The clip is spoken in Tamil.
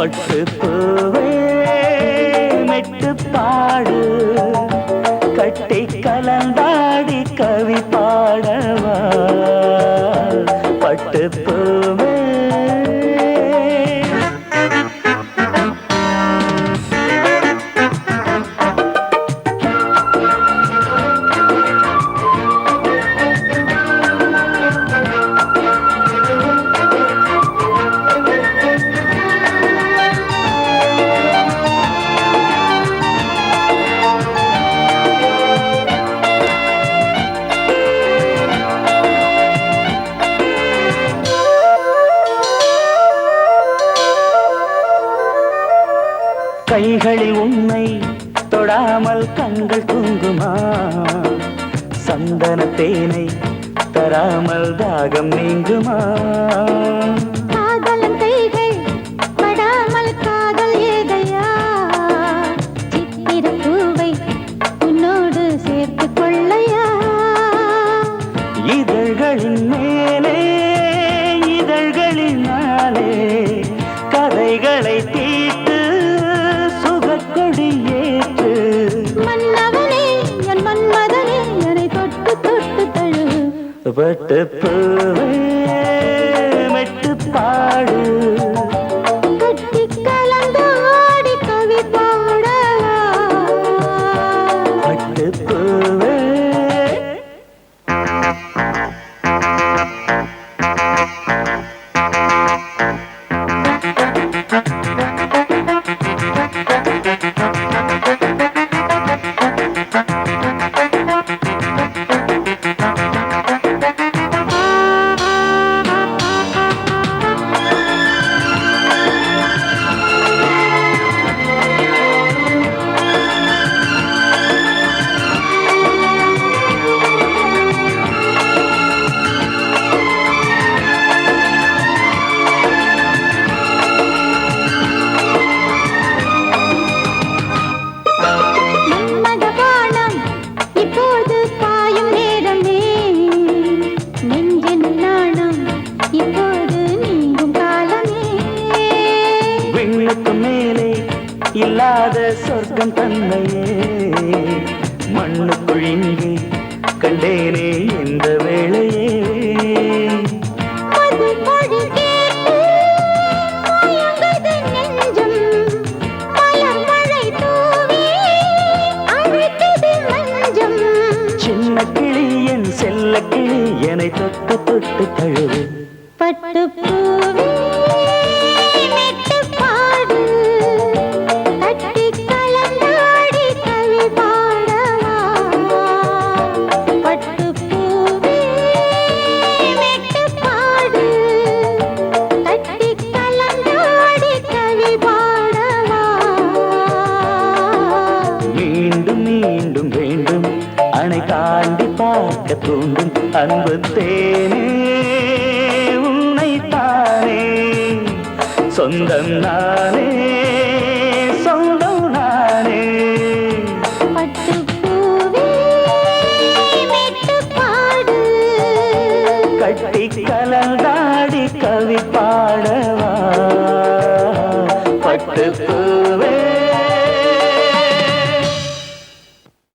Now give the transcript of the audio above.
பட்டு பூவே மெட்டு பாடு கட்டி கலந்தாடி கவி பாடவா பட்டு பூவே. கைகளில் உன்னை தொடாமல் கண்கள் தூங்குமா சந்தன தேனை தராமல் தாகம் நீங்குமா காதலன் கைகள் படாமல் காதல் ஏதையா சித்திர பூவை உன்னோடு சேர்த்து கொள்ளையா இதழ்களின் மேலே இதழ்களினாலே கதைகளை தீட்டு கொடியேற்று மன்னவனே என் மன்மதனே என்னை தொட்டு தொட்டு தழு பட்டு பூவே மெட்டு பாடு கட்டி கலந்தாடி கவி பாடவா பட்டு பூவே. மேலே இல்லாத சொர்க்கம் தன்னையே மண்ணுக்குள் இங்கே கண்டேனே இந்த வேளையே சின்ன கிளி என் செல்ல கிளி என்னை தொட்டு தொட்டு தழுவு பட்டு பூவே அணை தாண்டி பார்க்க தூண்டும் அன்பு தேனே உன்னை தானே சொந்தம் நானே சொந்தம் நானே பட்டு பூவே மெட்டு பாடு கட்டி கலந்த